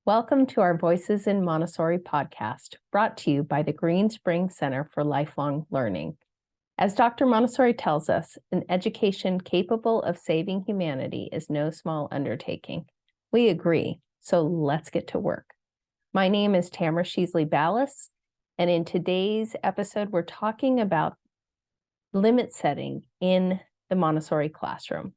Welcome to our Voices in Montessori podcast, brought to you by the Greenspring Center for Lifelong Learning. As Dr. Montessori tells us, an education capable of saving humanity is no small undertaking. We agree, so let's get to work. My name is Tamara Sheesley Balis, and in today's episode, we're talking about limit setting in the Montessori classroom.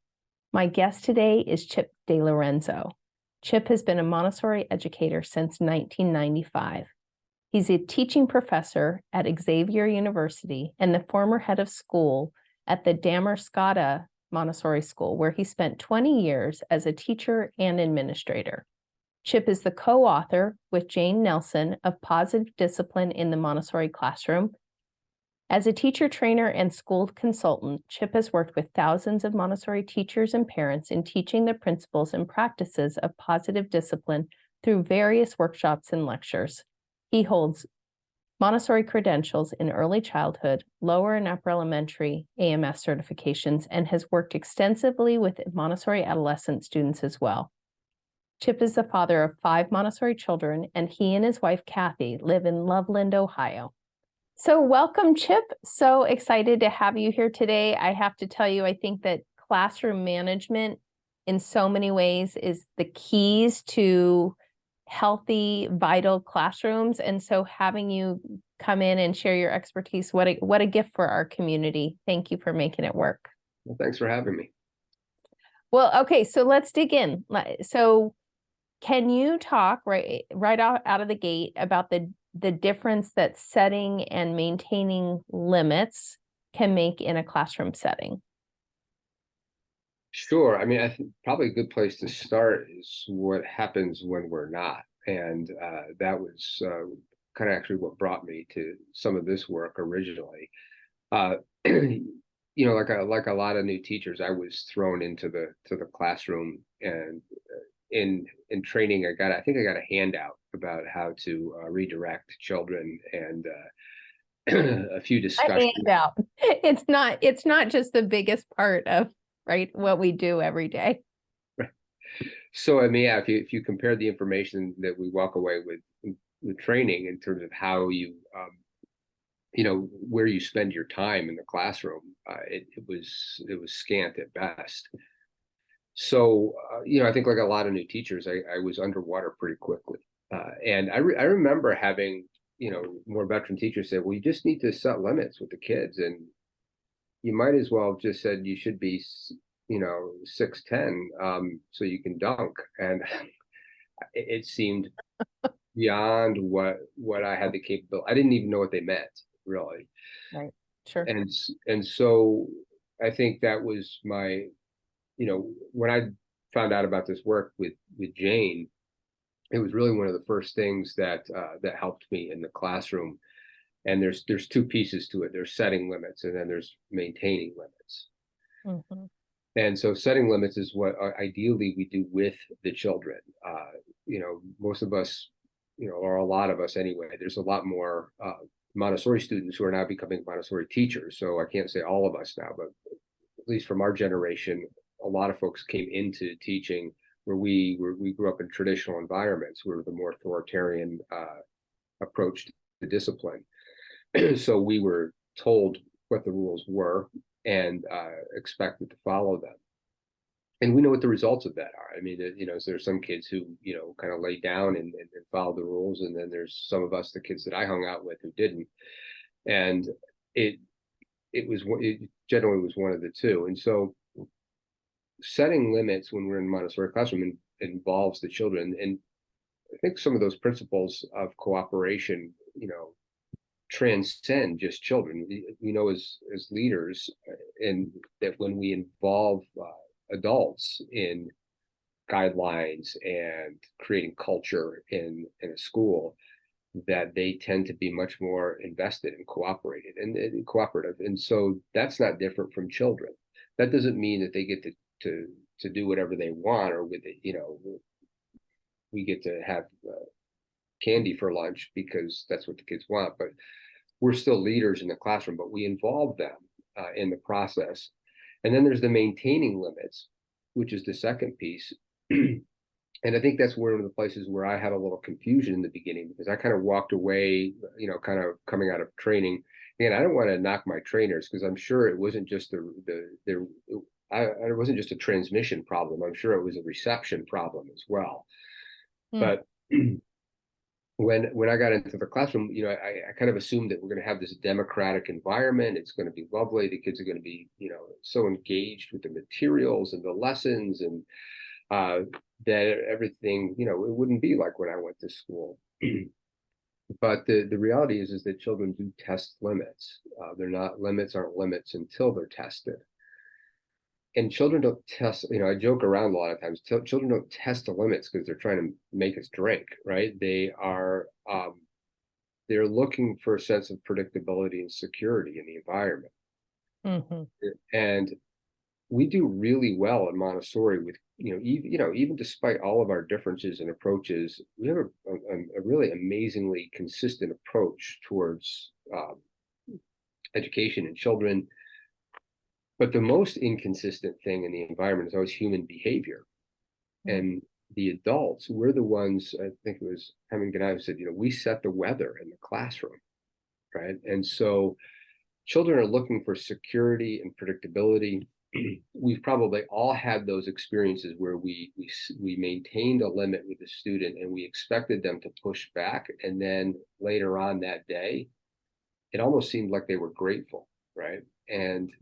My guest today is Chip DeLorenzo. Chip has been a Montessori educator since 1995. He's a teaching professor at Xavier University and the former head of school at the Damerscada Montessori School, where he spent 20 years as a teacher and administrator. Chip is the co-author with Jane Nelson of Positive Discipline in the Montessori Classroom. As a teacher, trainer, and school consultant, Chip has worked with thousands of Montessori teachers and parents in teaching the principles and practices of positive discipline through various workshops and lectures. He holds Montessori credentials in early childhood, lower and upper elementary AMS certifications, and has worked extensively with Montessori adolescent students as well. Chip is the father of 5 Montessori children, and he and his wife, Kathy, live in Loveland, Ohio. So welcome, Chip. So excited to have you here today. I have to tell you, I think that classroom management in so many ways is the keys to healthy, vital classrooms. And so having you come in and share your expertise, what a gift for our community. Thank you for making it work. Well, thanks for having me. Well, okay, so let's dig in. So can you talk right out of the gate about the difference that setting and maintaining limits can make in a classroom setting? Sure. I mean, I think probably a good place to start is what happens when we're not. And that was kind of actually what brought me to some of this work originally. You know, like a lot of new teachers, I was thrown into the classroom, and in training, I think I got a handout about how to redirect children, and a few discussions. A handout. It's not just the biggest part of what we do every day. Right. So I mean, yeah, if you compare the information that we walk away with training in terms of how you where you spend your time in the classroom, it was scant at best. So, I think like a lot of new teachers, I was underwater pretty quickly. And I remember having, more veteran teachers say, well, you just need to set limits with the kids. And you might as well have just said you should be, 6'10", so you can dunk. And it seemed beyond what I had the capability. I didn't even know what they meant, really. Right. Sure. And so I think that was my, when I found out about this work with Jane, it was really one of the first things that helped me in the classroom. And there's 2 pieces to it. There's setting limits, and then there's maintaining limits. Mm-hmm. And so setting limits is what ideally we do with the children. Most of us, or a lot of us anyway, there's a lot more Montessori students who are now becoming Montessori teachers. So I can't say all of us now, but at least from our generation, a lot of folks came into teaching where we grew up in traditional environments, where the more authoritarian approach to discipline. So we were told what the rules were and expected to follow them. And we know what the results of that are. I mean, there's some kids who, kind of lay down and follow the rules. And then there's some of us, the kids that I hung out with, who didn't. And it generally was one of the two. And so setting limits when we're in Montessori classroom involves the children. And I think some of those principles of cooperation, transcend just children. We know as leaders, and that when we involve adults in guidelines and creating culture in a school, that they tend to be much more invested and cooperative. And so that's not different from children. That doesn't mean that they get to do whatever they want, or with it, we get to have candy for lunch because that's what the kids want. But we're still leaders in the classroom, but we involve them in the process. And then there's the maintaining limits, which is the second piece. And I think that's one of the places where I had a little confusion in the beginning, because I kind of walked away, kind of coming out of training. And I don't want to knock my trainers, because I'm sure it wasn't just it wasn't just a transmission problem. I'm sure it was a reception problem as well. But when I got into the classroom, I kind of assumed that we're going to have this democratic environment. It's going to be lovely. The kids are going to be, so engaged with the materials and the lessons, and that everything, it wouldn't be like when I went to school. But the reality is that children do test limits. Limits aren't limits until they're tested. And children don't test, I joke around a lot of times. Children don't test the limits because they're trying to make us drink, right? They're looking for a sense of predictability and security in the environment. And we do really well in Montessori with, even despite all of our differences and approaches, we have a really amazingly consistent approach towards education in children. But the most inconsistent thing in the environment is always human behavior. And the adults, we're the ones, I think it was Heming and I who said, we set the weather in the classroom, right? And so children are looking for security and predictability. We've probably all had those experiences where we maintained a limit with the student and we expected them to push back. And then later on that day, it almost seemed like they were grateful, right? And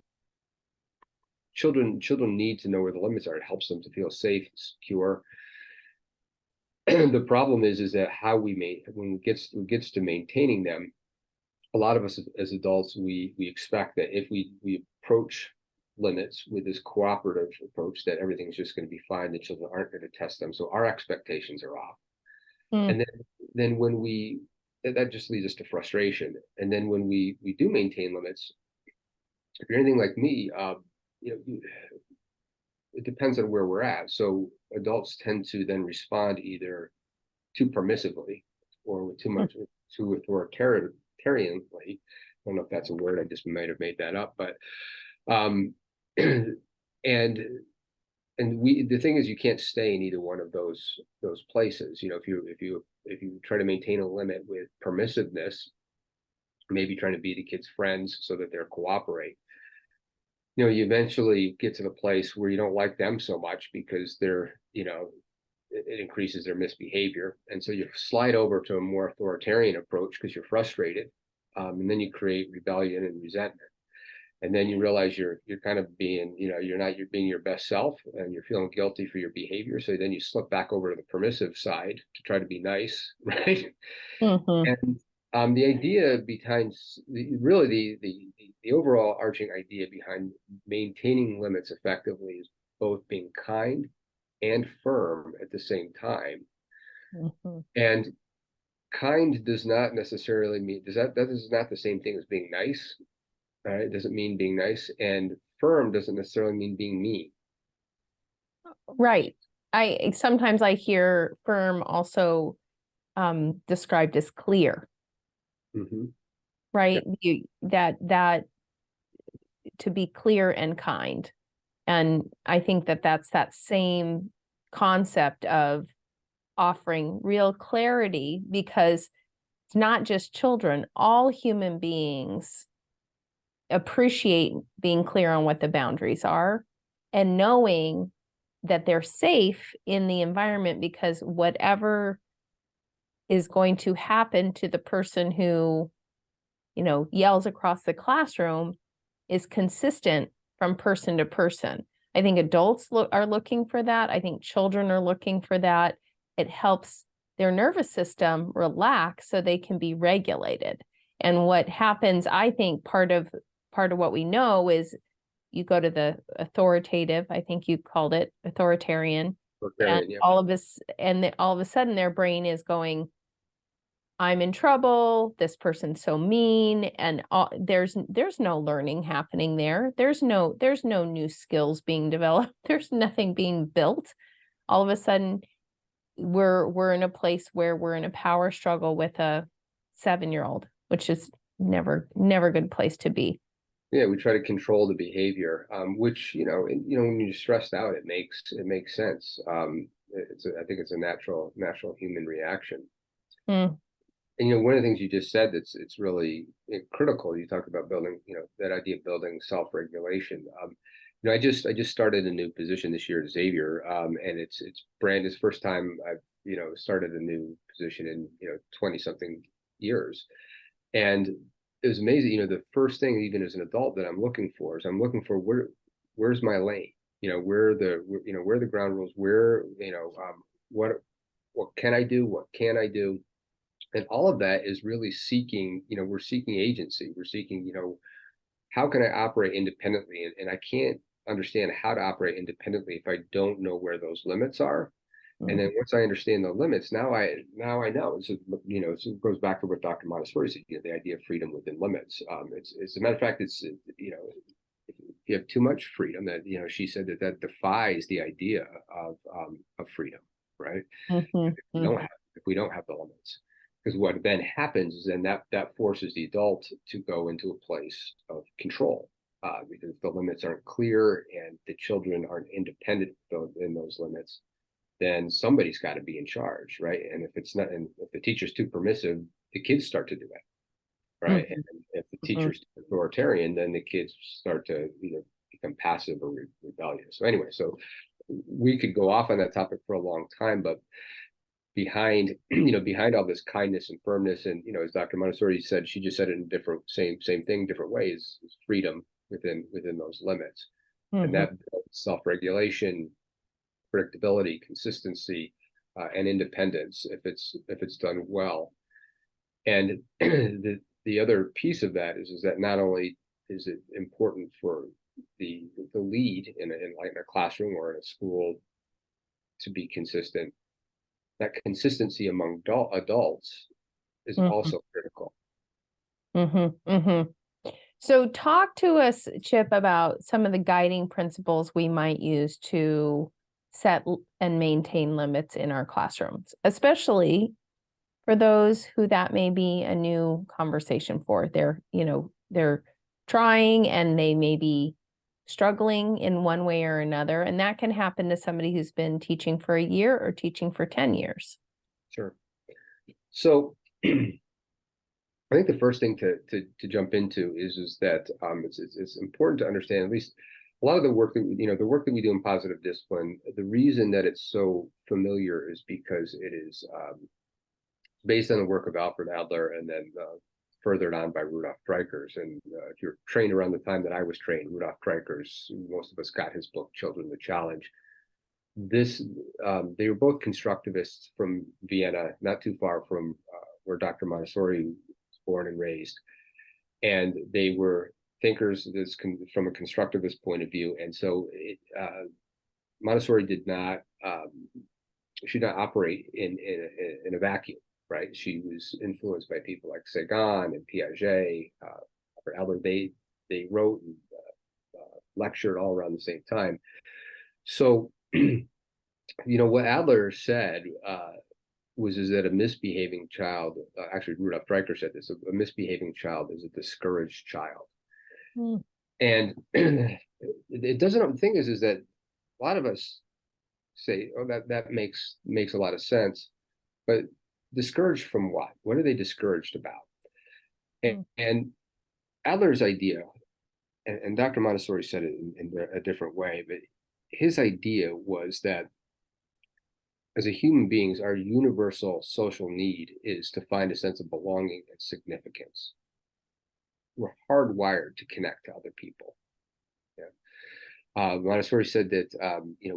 children need to know where the limits are. It helps them to feel safe, secure. The problem is that when it gets to maintaining them, a lot of us as adults, we expect that if we approach limits with this cooperative approach, that everything's just going to be fine. The children aren't going to test them, so our expectations are off. And then when that just leads us to frustration. And then when we do maintain limits, if you're anything like me, it depends on where we're at. So adults tend to then respond either too permissively or with too authoritarianly. I don't know if that's a word. I just might have made that up, but and the thing is, you can't stay in either one of those places. If you try to maintain a limit with permissiveness, maybe trying to be the kids' friends so that they're cooperate, you eventually get to the place where you don't like them so much because it increases their misbehavior. And so you slide over to a more authoritarian approach because you're frustrated. And then you create rebellion and resentment. And then you realize you're kind of being, you're being your best self and you're feeling guilty for your behavior. So then you slip back over to the permissive side to try to be nice, right? And the idea behind the overall arching idea behind maintaining limits effectively is both being kind and firm at the same time. And kind does not necessarily mean that is not the same thing as being nice. It doesn't mean being nice, and firm doesn't necessarily mean being mean. Right. Sometimes I hear firm also described as clear. Right. Yeah. That to be clear and kind. And I think that's that same concept of offering real clarity, because it's not just children. All human beings appreciate being clear on what the boundaries are and knowing that they're safe in the environment, because whatever is going to happen to the person who, yells across the classroom is consistent from person to person. I think adults are looking for that. I think children are looking for that. It helps their nervous system relax so they can be regulated. And what happens, I think part of what we know is you go to the authoritative, I think you called it authoritarian, and yeah. all of a sudden their brain is going, I'm in trouble, this person's so mean, and there's no learning happening there. There's no new skills being developed. There's nothing being built. All of a sudden we're in a place where we're in a power struggle with a 7-year-old, which is never a good place to be. Yeah, we try to control the behavior, which when you're stressed out, it makes sense. I think it's a natural human reaction. Mm. And one of the things you just said it's really critical. You talked about building, that idea of building self-regulation. I just started a new position this year at Xavier, and it's first time I've started a new position in 20 something years, and it was amazing. The first thing, even as an adult, that I'm looking for is where's my lane. Where are the ground rules? What can I do? What can't I do? And all of that is really seeking, we're seeking agency. We're seeking, how can I operate independently? And I can't understand how to operate independently if I don't know where those limits are. And then once I understand the limits, now I know. So so it goes back to what Dr. Montessori said, the idea of freedom within limits. It's a matter of fact, it's if you have too much freedom, that she said that defies the idea of freedom, right? Mm-hmm. If we don't have the limits. Because what then happens is then that forces the adult to go into a place of control, because the limits aren't clear and the children aren't independent in those limits. Then somebody's got to be in charge, right? And if it's not, and if the teacher's too permissive, the kids start to do it, right? Mm-hmm. And if the teacher's too authoritarian, then the kids start to either become passive or rebellious. So anyway, so we could go off on that topic for a long time, but behind all this kindness and firmness, and as Dr. Montessori said, she just said it in different same thing, different ways, is freedom within those limits. Mm-hmm. And that self-regulation, predictability, consistency, and independence, if it's done well. And the other piece of that is that not only is it important for the lead in a classroom or in a school to be consistent, that consistency among adults is also critical. Mm-hmm. Mm-hmm. So talk to us, Chip, about some of the guiding principles we might use to set and maintain limits in our classrooms, especially for those who that may be a new conversation for. They're trying and they may be struggling in one way or another. And that can happen to somebody who's been teaching for a year or teaching for 10 years. Sure. So I think the first thing to jump into is that it's important to understand, at least a lot of the work that we do in positive discipline. The reason that it's so familiar is because it is based on the work of Alfred Adler, and then furthered on by Rudolf Dreikurs. And if you're trained around the time that I was trained, Rudolf Dreikurs, most of us got his book, Children the Challenge. They were both constructivists from Vienna, not too far from where Dr. Montessori was born and raised. And they were thinkers from a constructivist point of view. And so Montessori did not operate in a vacuum. Right, she was influenced by people like Sagan and Piaget, Adler. They wrote and lectured all around the same time. So, what Adler said was that a misbehaving child. Actually, Rudolf Dreikurs said this: a misbehaving child is a discouraged child. Mm. And it doesn't. The thing is that a lot of us say, "Oh, that makes a lot of sense," but discouraged from what? What are they discouraged about? And Adler's idea, and Dr. Montessori said it in a different way, but his idea was that as a human beings, our universal social need is to find a sense of belonging and significance. We're hardwired to connect to other people. Yeah. Montessori said that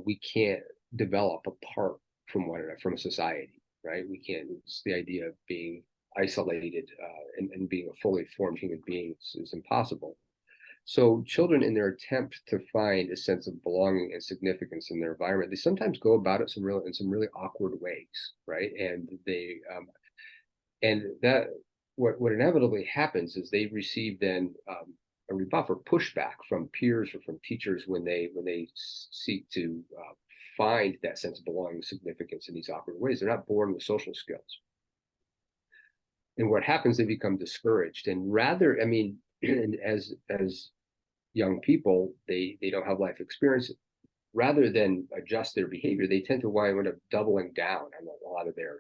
we can't develop apart from one another, from a society. Right, we can't. It's the idea of being isolated and being a fully formed human being is impossible. So children, in their attempt to find a sense of belonging and significance in their environment, they sometimes go about it in some really awkward ways, right? And they what inevitably happens is they receive then a rebuff or pushback from peers or from teachers when they seek to find that sense of belonging, significance in these awkward ways. They're not born with social skills. And what happens, they become discouraged. And rather, as young people, they don't have life experience. rather than adjust their behavior, they tend to wind up doubling down on a lot of their,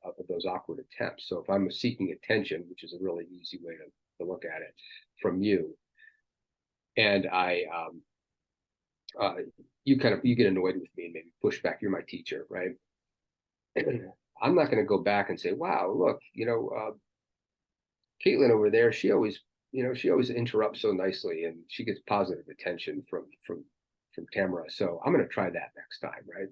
of those awkward attempts. So if I'm seeking attention, which is a really easy way to look at it from you, and you get annoyed with me and maybe push back, you're my teacher, right? I'm not going to go back and say, wow, look, Caitlin over there, she always interrupts so nicely and she gets positive attention from Tamara. So I'm going to try that next time, right?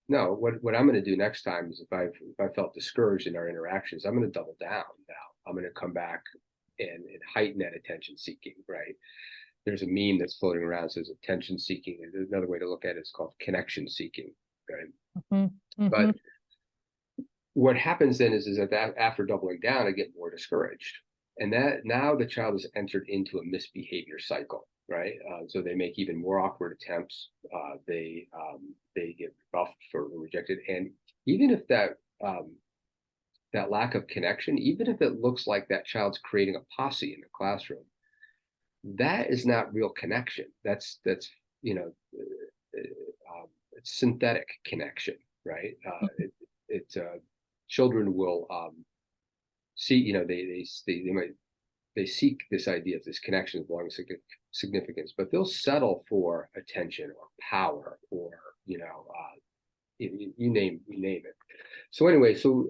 No, what I'm going to do next time is if I felt discouraged in our interactions, I'm going to double down now. I'm going to come back and heighten that attention seeking, right? There's a meme that's floating around that says attention seeking. And another way to look at it is called connection seeking, right? Mm-hmm. But what happens then is that after doubling down, I get more discouraged. And that now the child has entered into a misbehavior cycle, right? So they make even more awkward attempts. They get rebuffed or rejected. And even if that lack of connection, even if it looks like that child's creating a posse in the classroom, that is not real connection. That's it's synthetic connection, right? Children will see, they seek this idea of this connection of belonging significance, but they'll settle for attention or power or you name it. So anyway, so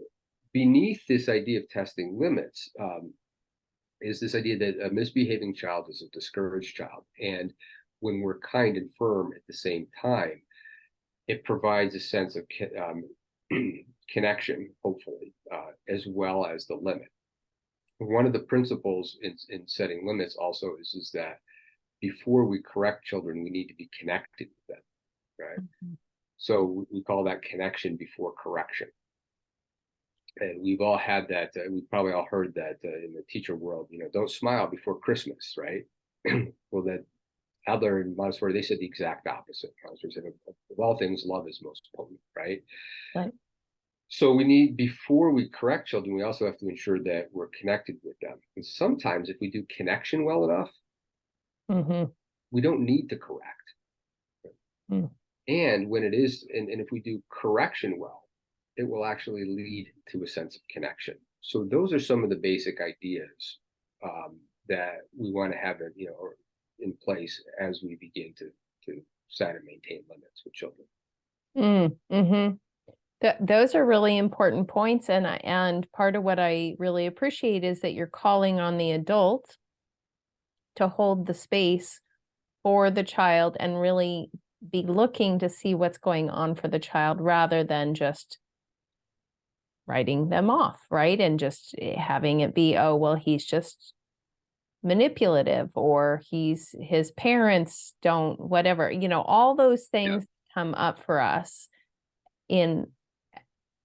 beneath this idea of testing limits is this idea that a misbehaving child is a discouraged child, and when we're kind and firm at the same time, it provides a sense of connection, hopefully, as well as the limit. One of the principles in setting limits also is that before we correct children, we need to be connected with them, right? Mm-hmm. So we call that connection before correction. And we've all had that, we've probably all heard that in the teacher world, don't smile before Christmas, right? Well, that Adler and Montessori, they said the exact opposite. Montessori said, of all things, love is most potent, right? Right. So before we correct children, we also have to ensure that we're connected with them. And sometimes if we do connection well enough, mm-hmm. we don't need to correct. Mm. And when it is, and if we do correction well, it will actually lead to a sense of connection. So those are some of the basic ideas that we want to have in place as we begin to set and maintain limits with children. Mm-hmm. Those are really important points, and part of what I really appreciate is that you're calling on the adult to hold the space for the child and really be looking to see what's going on for the child rather than just writing them off, right? And just having it be, oh, well, he's just manipulative, or his parents don't, whatever, all those things come up for us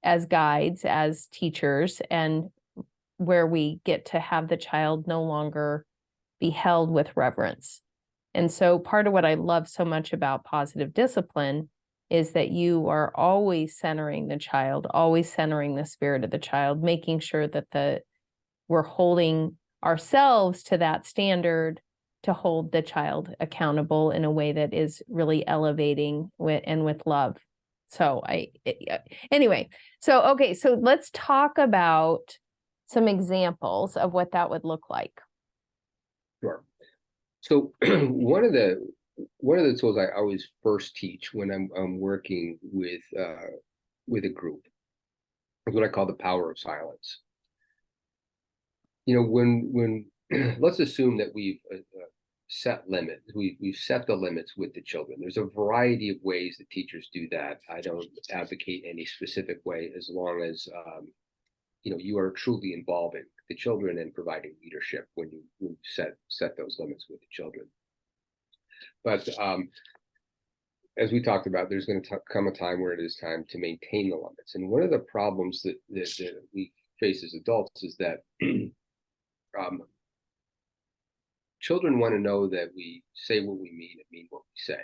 as guides, as teachers, and where we get to have the child no longer be held with reverence. And so part of what I love so much about positive discipline is that you are always centering the child, always centering the spirit of the child, making sure that we're holding ourselves to that standard to hold the child accountable in a way that is really elevating and with love. So anyway, so let's talk about some examples of what that would look like. Sure. So one of the tools I always first teach when I'm working with a group is what I call the power of silence. When let's assume that we've set limits, we've set the limits with the children. There's a variety of ways that teachers do that. I don't advocate any specific way, as long as you are truly involving the children and providing leadership when you set those limits with the children. But as we talked about, there's going to come a time where it is time to maintain the limits. And one of the problems that we face as adults is that children want to know that we say what we mean and mean what we say.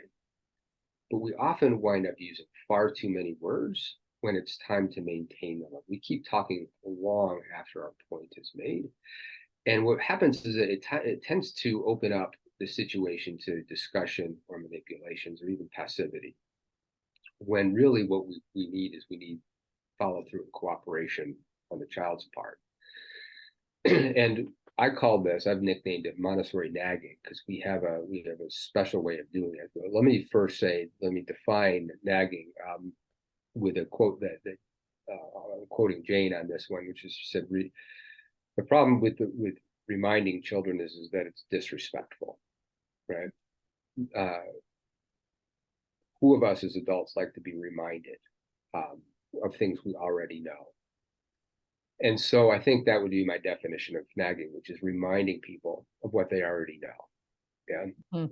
But we often wind up using far too many words when it's time to maintain them. We keep talking long after our point is made. And what happens is that it tends to open up the situation to discussion or manipulations or even passivity. when really what we need is we need follow through and cooperation on the child's part. And I've nicknamed it Montessori nagging, because we have a special way of doing it. But let me define nagging with a quote that I'm quoting Jane on this one, which is, she said, the problem with reminding children is that it's disrespectful, right? Who of us as adults like to be reminded of things we already know? And so I think that would be my definition of nagging, which is reminding people of what they already know. Yeah.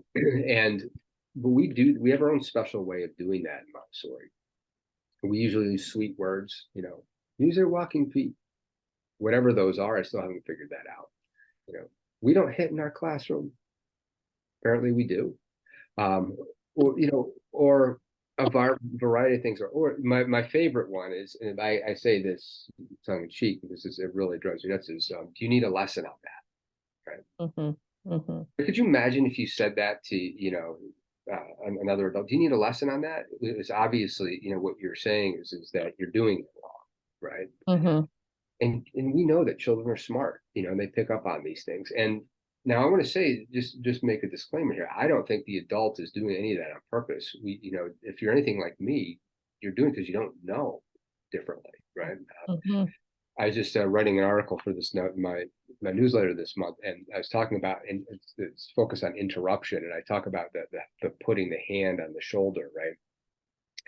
But we have our own special way of doing that in Montessori. We usually use sweet words, use their walking feet, whatever those are. I still haven't figured that out. We don't hit in our classroom. Apparently we do. Or a variety of things. Or my favorite one is, and I say this tongue in cheek because it really drives me nuts, is do you need a lesson on that? Right. Mm-hmm. Mm-hmm. Could you imagine if you said that to another adult? Do you need a lesson on that? It's obviously, what you're saying is that you're doing it wrong, right? Mm-hmm. And we know that children are smart, and they pick up on these things. And now I want to say, just make a disclaimer here. I don't think the adult is doing any of that on purpose. If you're anything like me, you're doing it because you don't know differently, right? Mm-hmm. I was just writing an article for this my newsletter this month, and I was talking about, and it's focused on interruption, and I talk about the putting the hand on the shoulder, right?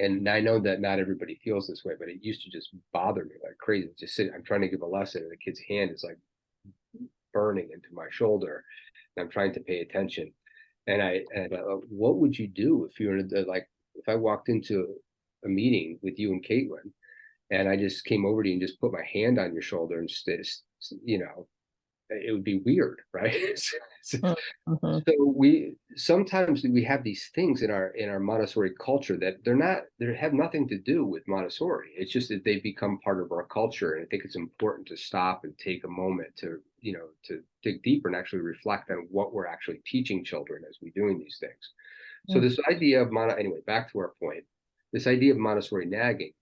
And I know that not everybody feels this way, but it used to just bother me like crazy. I'm trying to give a lesson, and the kid's hand is like burning into my shoulder, and I'm trying to pay attention. And what would you do if you were if I walked into a meeting with you and Caitlin, and I just came over to you and just put my hand on your shoulder and it would be weird, right? Mm-hmm. So sometimes we have these things in our Montessori culture that they have nothing to do with Montessori. It's just that they've become part of our culture, and I think it's important to stop and take a moment to dig deeper and actually reflect on what we're actually teaching children as we're doing these things. So this idea of anyway, back to our point, this idea of Montessori nagging.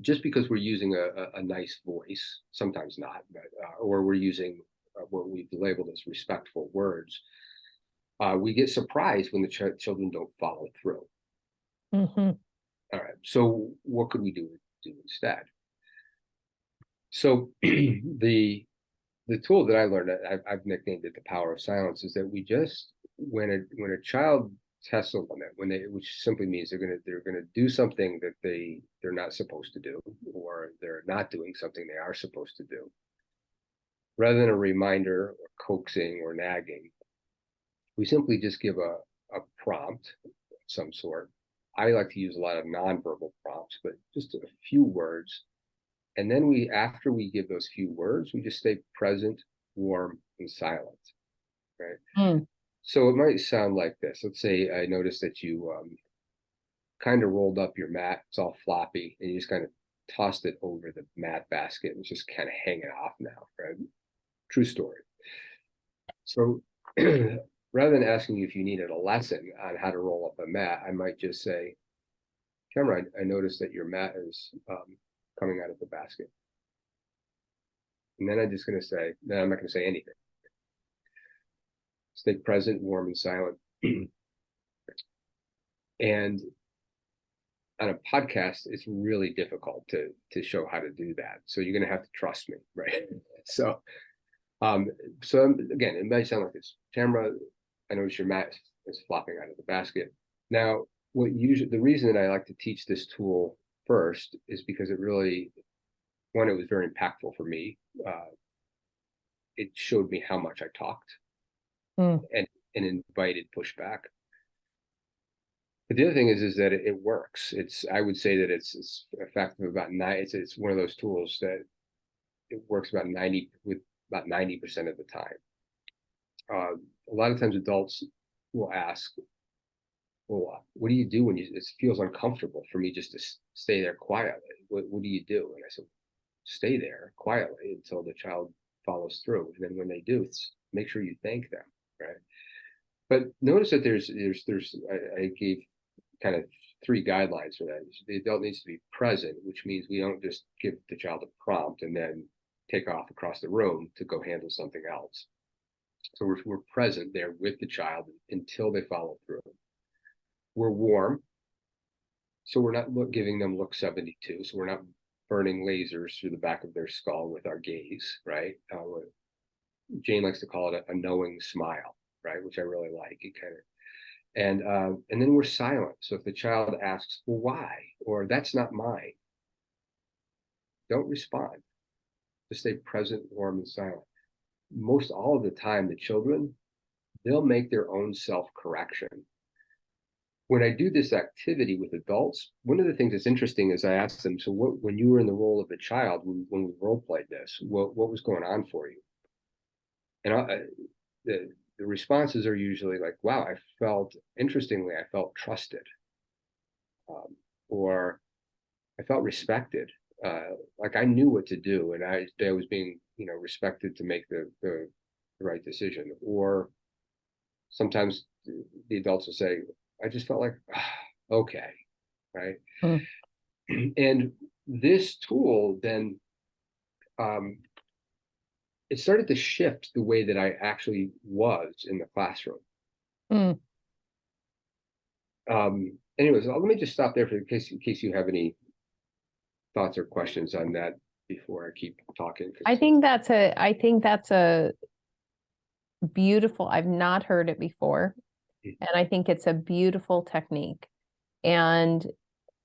Just because we're using a nice voice, sometimes not, but, or we're using what we've labeled as respectful words, we get surprised when the children don't follow through. Mm-hmm. All right, so what could we do instead? So the tool that I learned, I've nicknamed it the power of silence, is that we just, when a child tests a limit, which simply means they're gonna do something that they're not supposed to do, or they're not doing something they are supposed to do, rather than a reminder or coaxing or nagging, we simply just give a prompt of some sort. I like to use a lot of nonverbal prompts, but just a few words. And then after we give those few words, we just stay present, warm, and silent, right? Mm. So it might sound like this. Let's say I noticed that you kind of rolled up your mat. It's all floppy, and you just kind of tossed it over the mat basket, and it's just kind of hanging off now, right? True story. So rather than asking you if you needed a lesson on how to roll up a mat, I might just say, Tamara, I noticed that your mat is coming out of the basket. And then I'm not going to say anything. Stay present, warm, and silent. And on a podcast, it's really difficult to show how to do that. So you're going to have to trust me, right? So again, it might sound like this. Tamara, I notice your mat is flopping out of the basket. Now, the reason that I like to teach this tool first is because it was very impactful for me. It showed me how much I talked and invited pushback. But the other thing is that it works. I would say that it's effective about it's one of those tools that it works about 90% of the time. A lot of times adults will ask, well, what do you do when it feels uncomfortable for me just to stay there quietly? What do you do? And I said, stay there quietly until the child follows through. And then when they do, make sure you thank them, right? But notice that I gave kind of three guidelines for that. The adult needs to be present, which means we don't just give the child a prompt and then take off across the room to go handle something else. So we're present there with the child until they follow through. We're warm. So we're not giving them look 72. So we're not burning lasers through the back of their skull with our gaze, right? Jane likes to call it a knowing smile, right? Which I really like. It kind of, and then we're silent. So if the child asks, well, why? Or that's not mine, don't respond. Just stay present, warm, and silent. Most all of the time, the children, they'll make their own self-correction. When I do this activity with adults, one of the things that's interesting is I ask them, so when you were in the role of the child, when we role played this, what was going on for you? And the responses are usually like, wow, interestingly, I felt trusted. Or I felt respected. Like I knew what to do, and I was being, respected to make the right decision. Or sometimes the adults will say, I just felt like, okay, right? Mm. And this tool then, it started to shift the way that I actually was in the classroom. Mm. Anyways, let me just stop there in case you have any thoughts or questions on that before I keep talking. I think that's a beautiful, I've not heard it before. And I think it's a beautiful technique. And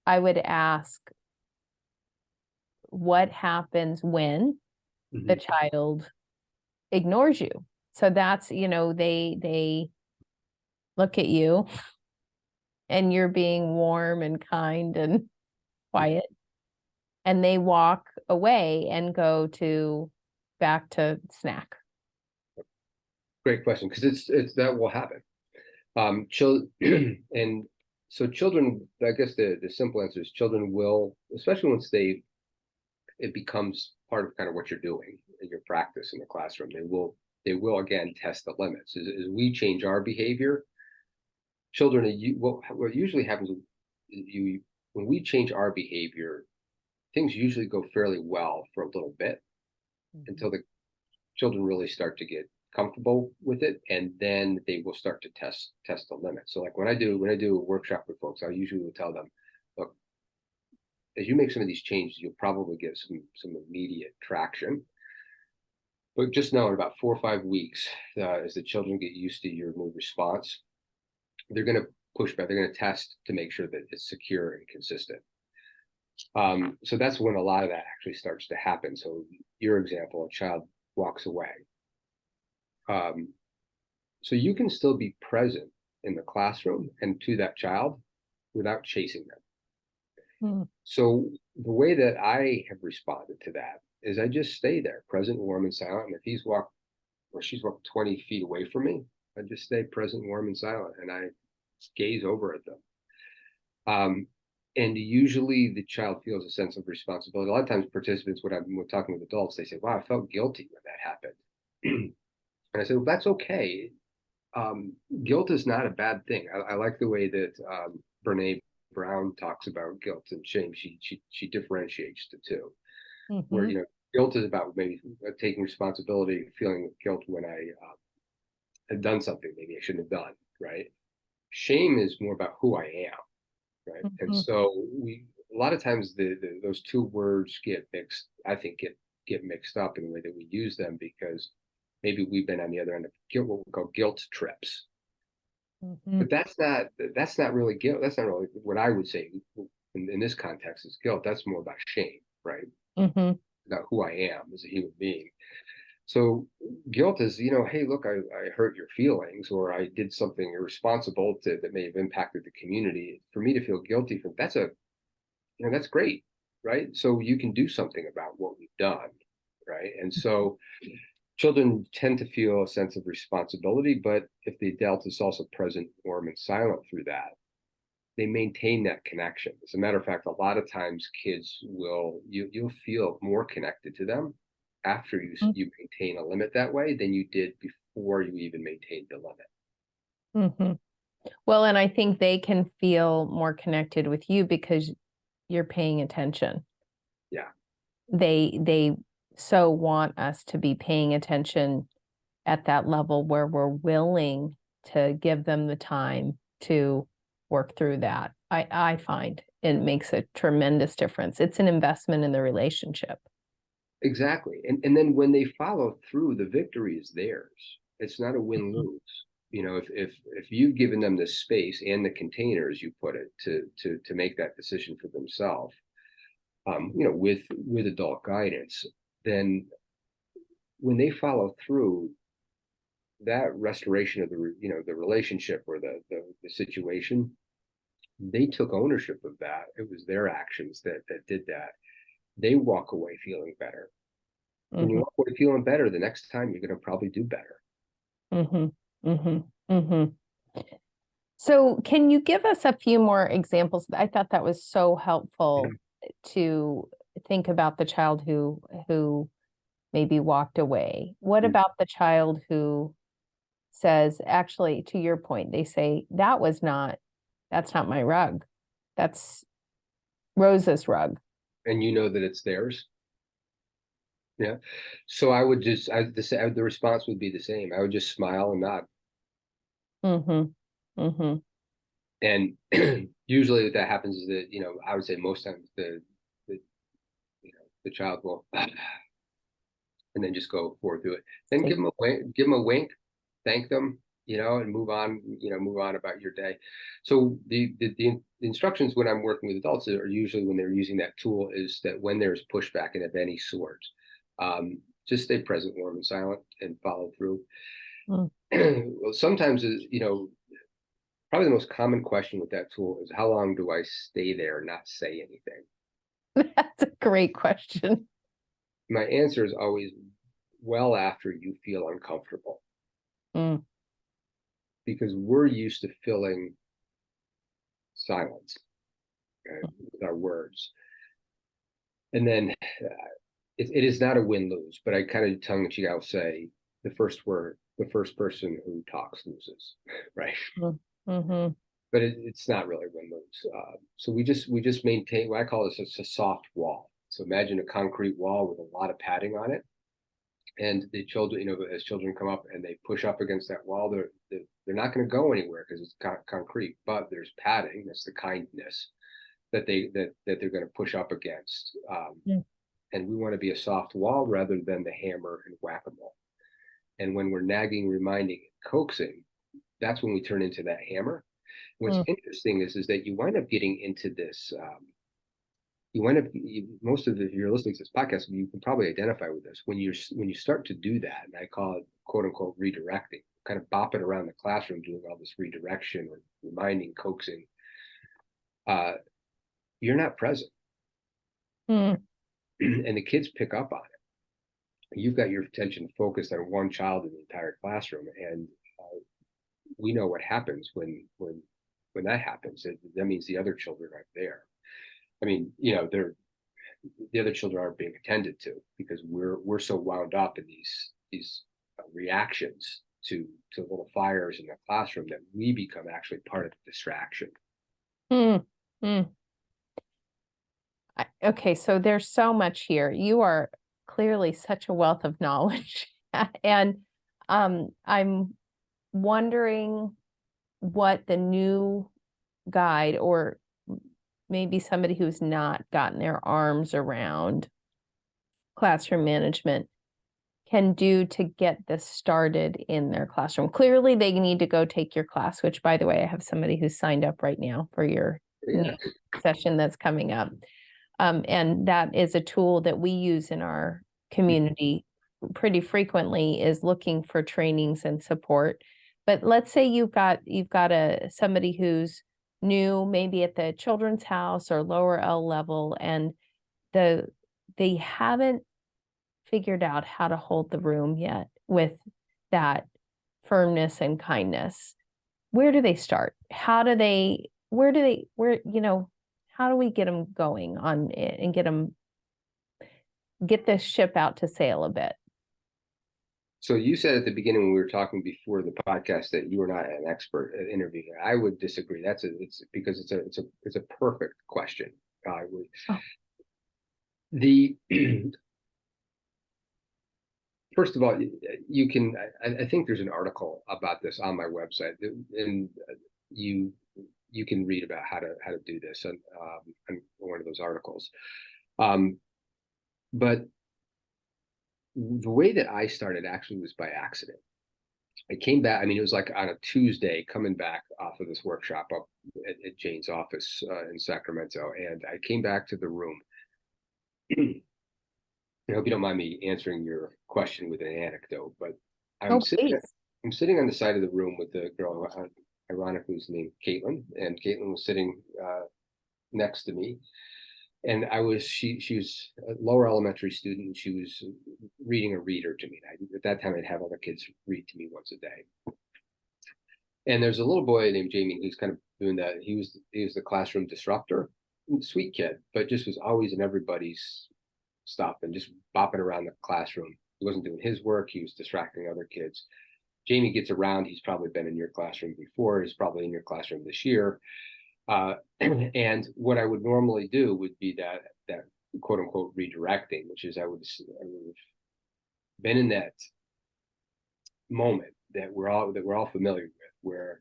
I would ask, what happens when the child ignores you? So that's, they look at you and you're being warm and kind and quiet, and they walk away and go back to snack. Great question, because it's that will happen. And so children, I guess the simple answer is children will, especially once it becomes part of kind of what you're doing in your practice in the classroom, they will again test the limits. As we change our behavior, children, what usually happens when we change our behavior, things usually go fairly well for a little bit until the children really start to get comfortable with it, and then they will start to test the limits. So like when I do a workshop with folks, I usually will tell them, look, as you make some of these changes, you'll probably get some immediate traction. But just know in about 4 or 5 weeks, as the children get used to your new response, they're going to push back. They're going to test to make sure that it's secure and consistent. So that's when a lot of that actually starts to happen. So your example, a child walks away. So you can still be present in the classroom and to that child without chasing them. So the way that I have responded to that is I just stay there, present, warm, and silent. And if she's walked 20 feet away from me, I just stay present, warm, and silent, and I gaze over at them. And usually the child feels a sense of responsibility. A lot of times participants, when I'm talking with adults, they say, wow, I felt guilty when that happened. And I said, well, that's okay. Guilt is not a bad thing. I like the way that Brene Brown talks about guilt and shame. She differentiates the two, where guilt is about maybe taking responsibility, feeling guilt when I had done something maybe I shouldn't have done, right? Shame is more about who I am, right? And so a lot of times those two words get mixed. I think get mixed up in the way that we use them, because maybe we've been on the other end of what we call guilt trips. But that's not really guilt. That's not really what I would say in this context is guilt. That's more about shame, right? About who I am as a human being. So guilt is, hey, look, I hurt your feelings, or I did something irresponsible that may have impacted the community. For me to feel guilty for that's great, right? So you can do something about what we've done, right? And so children tend to feel a sense of responsibility, but if the adult is also present, warm, and silent through that, they maintain that connection. As a matter of fact, a lot of times kids you'll feel more connected to them after you maintain a limit that way than you did before you even maintained the limit. Well, and I think they can feel more connected with you because you're paying attention. Yeah. They so want us to be paying attention at that level where we're willing to give them the time to work through that. I find it makes a tremendous difference. It's an investment in the relationship. Exactly. And then when they follow through, the victory is theirs. It's not a win-lose. You know, if you've given them the space and the containers, you put it to make that decision for themselves, you know, with adult guidance, then when they follow through, that restoration of the relationship or the situation, they took ownership of that. It was their actions that did that. They walk away feeling better. When you Mm-hmm. walk away feeling better, the next time you're going to probably do better. Mm-hmm. Mm-hmm. Mm-hmm. So can you give us a few more examples? I thought that was so helpful to think about the child who maybe walked away. What Mm. about the child who says, actually, to your point, they say, that's not my rug. That's Rosa's rug. And you know that it's theirs. Yeah. So I would just, the response would be the same. I would just smile and nod. Mm-hmm. Mm-hmm. And usually what that happens is that, you know, I would say most times the you know, the child will, and then just go forward through it. Then give them a wink, thank them, you know, and move on, you know, move on about your day. So the instructions when I'm working with adults are usually when they're using that tool is that when there's pushback and of any sort, just stay present, warm, and silent, and follow through. Mm. Well, sometimes, you know, probably the most common question with that tool is how long do I stay there and not say anything? That's a great question. My answer is always well after you feel uncomfortable, Mm. because we're used to filling silence with our words. And then it is not a win-lose, but I kind of tongue in cheek, I'll say the first person who talks loses, right? Mm-hmm. But it's not really win-lose. So we just maintain what I call this a soft wall. So imagine a concrete wall with a lot of padding on it. And the children, you know, as children come up and they push up against that wall, they're not going to go anywhere because it's concrete. But there's padding. That's the kindness that they're going to push up against. Mm. And we want to be a soft wall rather than the hammer and whack-a-mole. And when we're nagging, reminding, coaxing, that's when we turn into that hammer. What's Mm. interesting is that you wind up getting into this. You wind up most of the, if you're listening to this podcast, you can probably identify with this when you start to do that, and I call it quote unquote redirecting, kind of bopping around the classroom doing all this redirection or reminding, coaxing. You're not present, Mm. and the kids pick up on it. You've got your attention focused on one child in the entire classroom, and we know what happens when that happens. That means the other children aren't there. I mean, you know, the other children aren't being attended to because we're so wound up in these reactions to little fires in the classroom that we become actually part of the distraction. Mm. Mm. Okay, so there's so much here. You are clearly such a wealth of knowledge. And I'm wondering what the new guide, or maybe somebody who's not gotten their arms around classroom management, can do to get this started in their classroom. Clearly, they need to go take your class, which, by the way, I have somebody who's signed up right now for your Yeah. session that's coming up. And that is a tool that we use in our community pretty frequently, is looking for trainings and support. But let's say you've got somebody who's new, maybe at the children's house or lower L level, and they haven't figured out how to hold the room yet with that firmness and kindness. Where do they start? How do they, you know, how do we get them going on it and get this ship out to sail a bit? So you said at the beginning when we were talking before the podcast that you were not an expert at interviewing. I would disagree. It's because it's a perfect question. I would Oh. the First of all, you can. I think there's an article about this on my website, and you you can read about how to do this on one of those articles. But the way that I started actually was by accident. I came back. I mean, it was like on a Tuesday, coming back off of this workshop up at Jane's office in Sacramento, and I came back to the room. I hope you don't mind me answering your question with an anecdote, but Oh, please. I'm sitting on the side of the room with the girl, ironically, who's named Caitlin, and Caitlin was sitting next to me, and she was a lower elementary student, and she was reading a reader to me. At that time, I'd have other kids read to me once a day. And there's a little boy named Jamie who's kind of doing that. He was the classroom disruptor, sweet kid, but just was always in everybody's stuff and just bopping around the classroom. He wasn't doing his work. He was distracting other kids. Jamie gets around. He's probably been in your classroom before. He's probably in your classroom this year. And what I would normally do would be that quote unquote redirecting, which is I would have been in that moment that we're all familiar with, where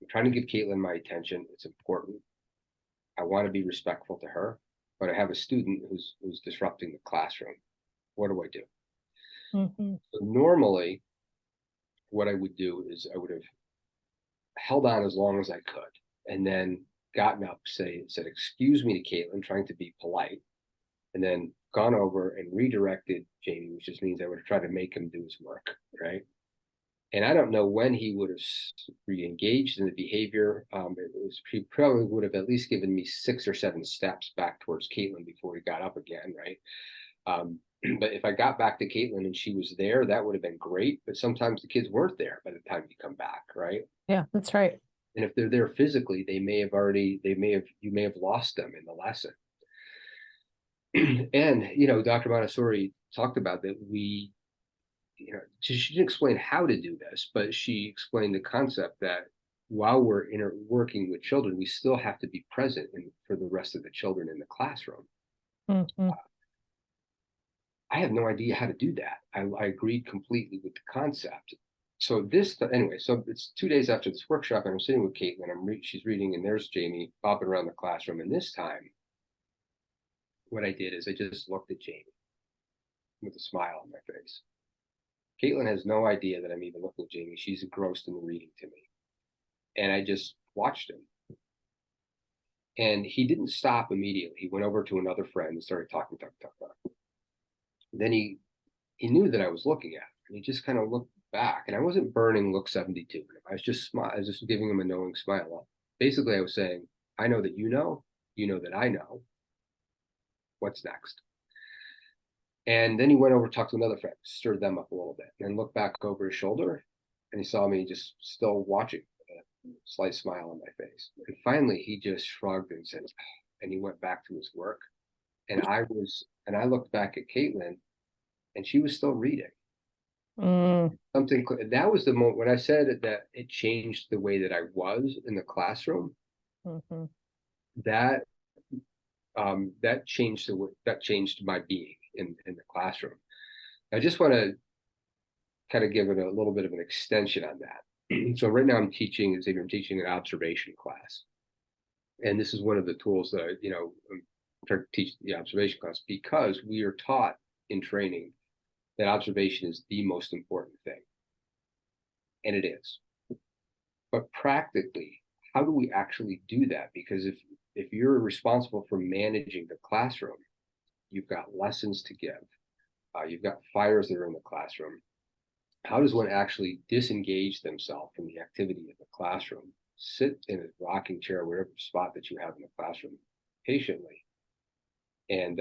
I'm trying to give Caitlin my attention. It's important. I want to be respectful to her, but I have a student who's disrupting the classroom. What do I do? Mm-hmm. So normally, what I would do is I would have held on as long as I could, and then gotten up, said excuse me to Caitlin, trying to be polite, and then gone over and redirected Jamie, which just means I would have tried to make him do his work, right? And I don't know when he would have re-engaged in the behavior. He probably would have at least given me 6 or 7 steps back towards Caitlin before he got up again, right? But if I got back to Caitlin and she was there, that would have been great. But sometimes the kids weren't there by the time you come back, right? Yeah, that's right. And if they're there physically, you may have lost them in the lesson. And Dr. Montessori talked about that she didn't explain how to do this, but she explained the concept that while we're working with children, we still have to be present for the rest of the children in the classroom. Mm-hmm. I have no idea how to do that. I agreed completely with the concept. So so it's 2 days after this workshop, and I'm sitting with Caitlin. She's reading, and there's Jamie bopping around the classroom. And this time, what I did is I just looked at Jamie with a smile on my face. Caitlin has no idea that I'm even looking at Jamie. She's engrossed in the reading to me. And I just watched him. And he didn't stop immediately. He went over to another friend and started talking. Then he knew that I was looking at him, and he just kind of looked back. And I wasn't burning look 72. I was just giving him a knowing smile. Basically, I was saying, I know that you know that I know. What's next? And then he went over to talk to another friend, stirred them up a little bit, and then looked back over his shoulder, and he saw me just still watching with a slight smile on my face. And finally, he just shrugged and said, and he went back to his work. And I looked back at Caitlin, and she was still reading. Something that was the moment when I said that it changed the way that I was in the classroom. Mm-hmm. That changed my being in the classroom. I just want to kind of give it a little bit of an extension on that. So right now I'm teaching an observation class, and this is one of the tools that I'm trying to teach the observation class, because we are taught in training that observation is the most important thing, and it is. But practically, how do we actually do that? Because if you're responsible for managing the classroom, you've got lessons to give. You've got fires that are in the classroom. How does one actually disengage themselves from the activity of the classroom, sit in a rocking chair, wherever spot that you have in the classroom, patiently, and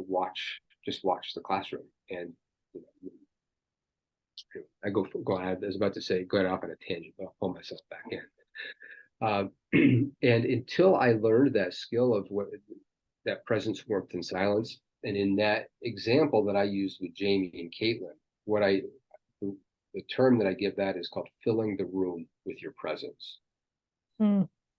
watch the classroom? And I I was about to say, go off on a tangent, but I'll pull myself back in. And until I learned that skill of that presence, warmth, and silence, and in that example that I used with Jamie and Caitlin, what I the term that I give that is called filling the room with your presence.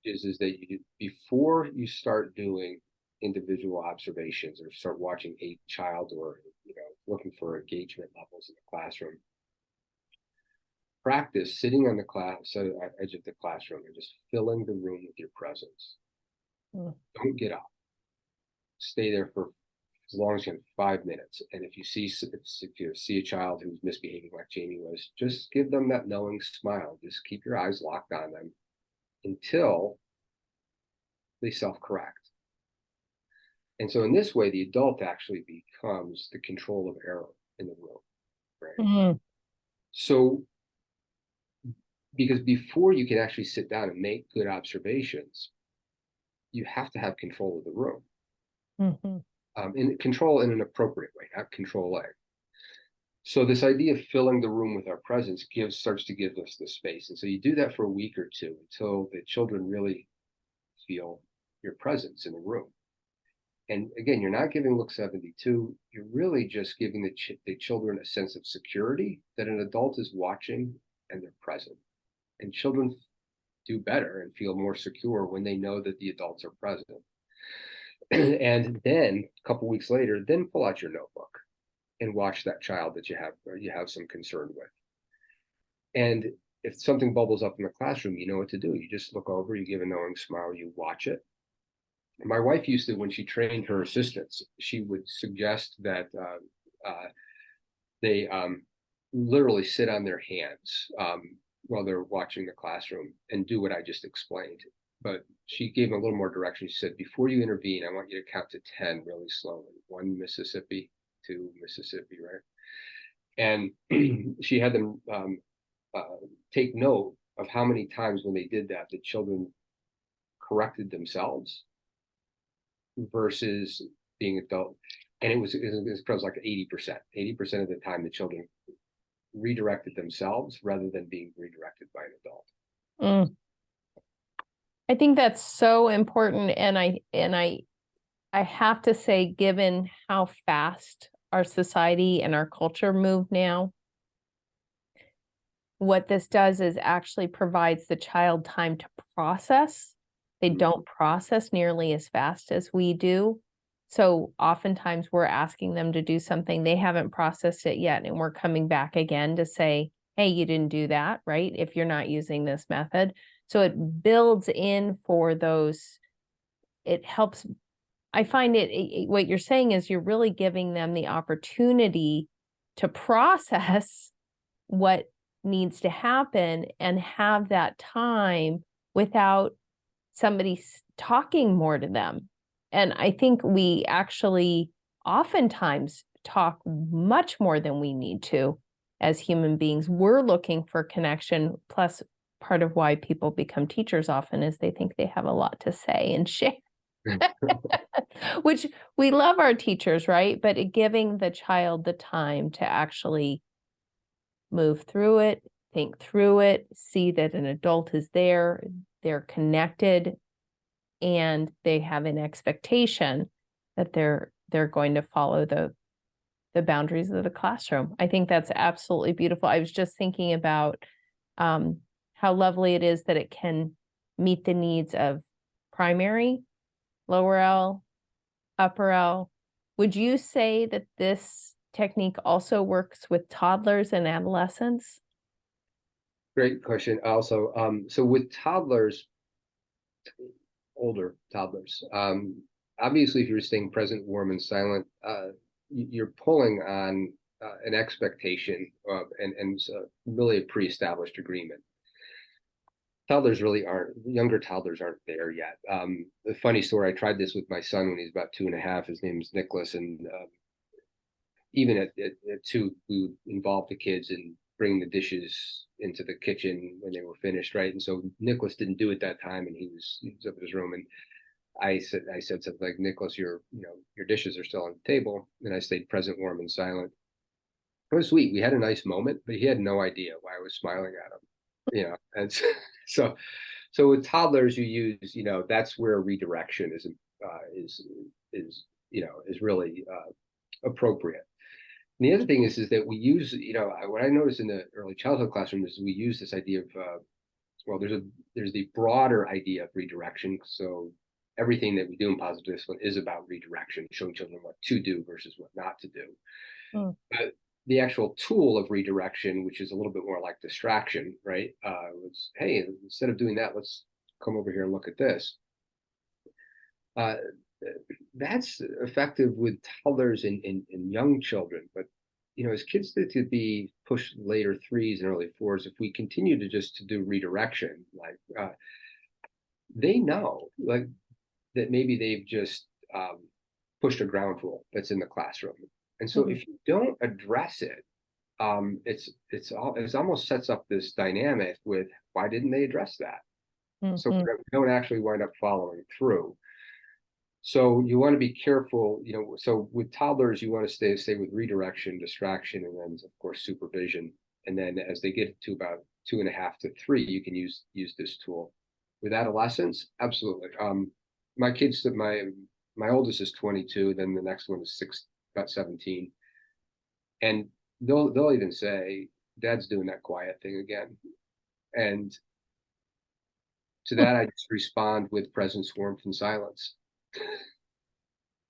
Is that before you start doing individual observations or start watching a child or looking for engagement levels in the classroom, practice sitting on the edge of the classroom and just filling the room with your presence. Don't get up. Stay there for as long as you can, 5 minutes. And if you see a child who's misbehaving like Jamie was, just give them that knowing smile. Just keep your eyes locked on them until they self-correct. And so in this way, the adult actually becomes the control of error in the room, right? So, because before you can actually sit down and make good observations, you have to have control of the room. And control in an appropriate way, not controlling. So this idea of filling the room with our presence starts to give us the space. And so you do that for a week or two until the children really feel your presence in the room. And again, you're not giving look 72. You're really just giving the children a sense of security that an adult is watching and they're present. And children do better and feel more secure when they know that the adults are present. And then a couple weeks later, then pull out your notebook and watch that child that you have some concern with. And if something bubbles up in the classroom, you know what to do. You just look over, you give a knowing smile, you watch it. And my wife used to, when she trained her assistants, she would suggest that they literally sit on their hands while they're watching the classroom and do what I just explained. But she gave a little more direction. She said, before you intervene, I want you to count to 10 really slowly. 1 Mississippi, 2 Mississippi, right? And she had them take note of how many times when they did that, the children corrected themselves versus being adult. And it was like 80%. 80% of the time, the children redirected themselves rather than being redirected by an adult. I think that's so important. And I have to say, given how fast our society and our culture move now, what this does is actually provides the child time to process. They don't process nearly as fast as we do. So oftentimes we're asking them to do something, they haven't processed it yet, and we're coming back again to say, hey, you didn't do that, right? If you're not using this method. So it builds in for those, it helps. I find what you're saying is you're really giving them the opportunity to process what needs to happen and have that time without somebody talking more to them. And I think we actually oftentimes talk much more than we need to as human beings. We're looking for connection. Plus, part of why people become teachers often is they think they have a lot to say and share. Which we love our teachers, right? But giving the child the time to actually move through it, think through it, see that an adult is there, they're connected, and they have an expectation that they're going to follow the boundaries of the classroom. I think that's absolutely beautiful. I was just thinking about how lovely it is that it can meet the needs of primary, lower L, upper L. Would you say that this technique also works with toddlers and adolescents? Great question. Also, so with toddlers, older toddlers, obviously, if you're staying present, warm, and silent, you're pulling on an expectation of, and really a pre-established agreement. Toddlers really aren't, younger toddlers aren't there yet. The funny story, I tried this with my son when he's about 2.5. His name is Nicholas, and even at 2, we would involve the kids in bringing the dishes into the kitchen when they were finished, right? And so Nicholas didn't do it that time, and he was up in his room, and I said something like, Nicholas, your dishes are still on the table, and I stayed present, warm, and silent. It was sweet. We had a nice moment, but he had no idea why I was smiling at him, and so with toddlers, you use, that's where redirection is really appropriate. And the other thing is that we use, what I noticed in the early childhood classroom is we use this idea of, well, there's the broader idea of redirection. So everything that we do in positive discipline is about redirection, showing children what to do versus what not to do. Mm. But the actual tool of redirection, which is a little bit more like distraction, right? Was, hey, instead of doing that, let's come over here and look at this. That's effective with toddlers and young children, but as kids that could be pushed later threes and early fours, if we continue to do redirection, like they know like that maybe they've just pushed a ground rule that's in the classroom, and so if you don't address it, it's almost sets up this dynamic with why didn't they address that? So we don't actually wind up following through. So you want to be careful, so with toddlers, you want to stay with redirection, distraction, and then of course supervision. And then as they get to about 2.5 to 3, you can use this tool. With adolescents, absolutely. My kids, my oldest is 22, then the next one is about 17. And they'll even say, Dad's doing that quiet thing again. And to that, I just respond with presence, warmth, and silence.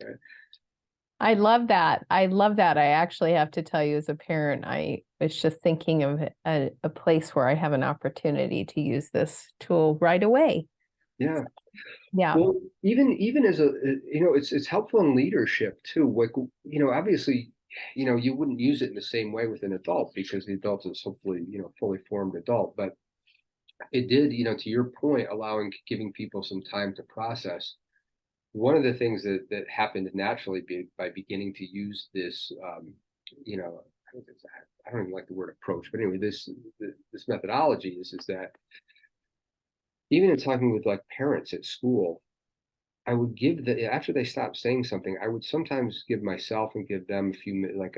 Okay. I love that. I love that. I actually have to tell you, as a parent, I was just thinking of a place where I have an opportunity to use this tool right away. Yeah. Yeah. Well, even as it's helpful in leadership too. Like, obviously, you wouldn't use it in the same way with an adult because the adult is hopefully, fully formed adult. But it did, to your point, giving people some time to process. One of the things that happened naturally by beginning to use this, I don't even like the word approach, but anyway, this methodology is that even in talking with like parents at school, I would give after they stopped saying something, I would sometimes give myself and give them a few, like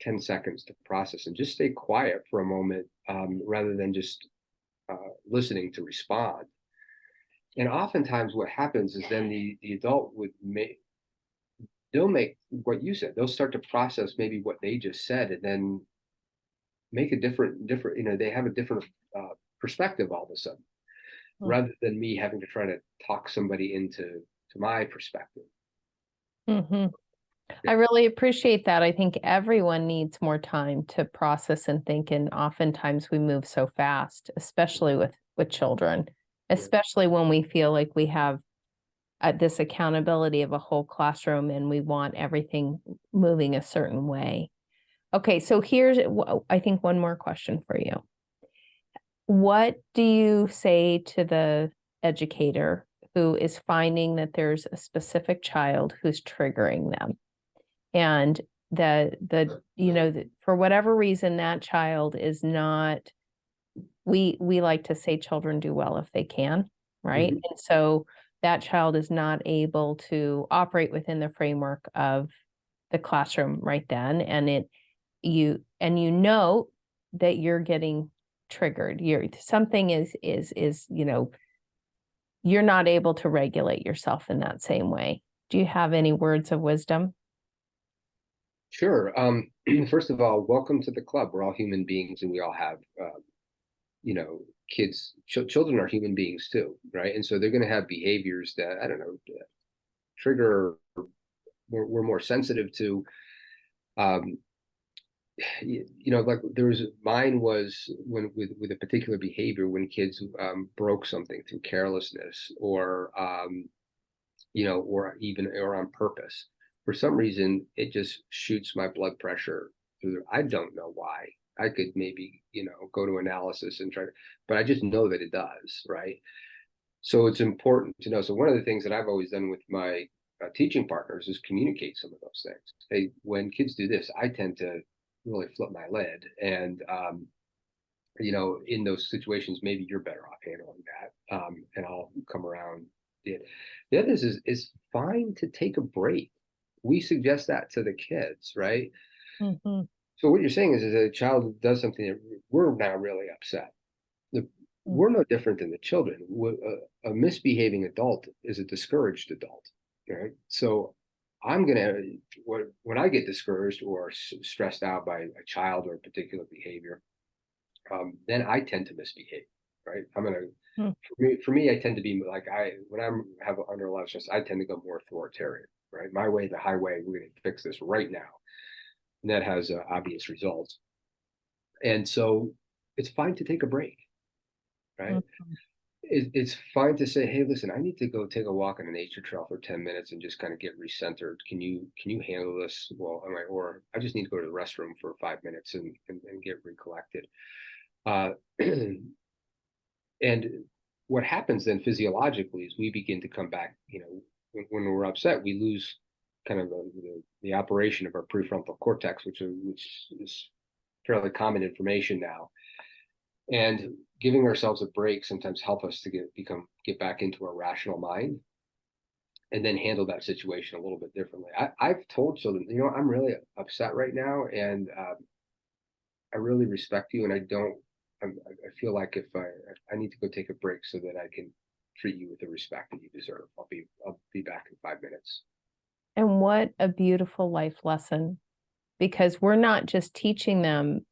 10 seconds to process and just stay quiet for a moment, rather than just listening to respond. And oftentimes what happens is then the adult they'll make what you said, they'll start to process maybe what they just said and then make a different, they have a different perspective all of a sudden, rather than me having to try to talk somebody into my perspective. I really appreciate that. I think everyone needs more time to process and think, and oftentimes we move so fast, especially with children, especially when we feel like we have this accountability of a whole classroom and we want everything moving a certain way. Okay, so here's, I think, one more question for you. What do you say to the educator who is finding that there's a specific child who's triggering them, and for whatever reason that child is not, we like to say children do well if they can, right? And so that child is not able to operate within the framework of the classroom right then, and you know that you're getting triggered. Something is you're not able to regulate yourself in that same way. Do you have any words of wisdom? Sure. First of all, welcome to the club. We're all human beings and we all have, kids, children are human beings too, right? And so they're going to have behaviors that, I don't know, trigger, we're more sensitive to. Like mine was when with a particular behavior when kids broke something through carelessness or or on purpose. For some reason, it just shoots my blood pressure through. I don't know why. I could maybe go to analysis and try, but I just know that it does, right? So it's important to know. So one of the things that I've always done with my teaching partners is communicate some of those things. Hey, when kids do this, I tend to really flip my lid, and in those situations, maybe you're better off handling that, and I'll come around. The other is fine to take a break. We suggest that to the kids, right? So what you're saying is a child does something that we're now really upset. We're no different than the children. A misbehaving adult is a discouraged adult, right? So when I get discouraged or stressed out by a child or a particular behavior, then I tend to misbehave, right? Hmm. For me, I tend to be like, when I'm have under a lot of stress, I tend to go more authoritarian, right? My way, the highway, we're going to fix this right now. And that has obvious results. And so it's fine to take a break, right? Mhm. It's fine to say, hey, listen, I need to go take a walk on a nature trail for 10 minutes and just kind of get recentered. Can you handle this? Well, or I just need to go to the restroom for 5 minutes and get recollected. Uh, and what happens then physiologically is we begin to come back, when we're upset, we lose kind of the operation of our prefrontal cortex, which is fairly common information now. And giving ourselves a break sometimes help us to get back into a rational mind and then handle that situation a little bit differently. I've told children, I'm really upset right now, and I really respect you, and I feel like if I need to go take a break so that I can treat you with the respect that you deserve. I'll be back in 5 minutes. And what a beautiful life lesson, because we're not just teaching them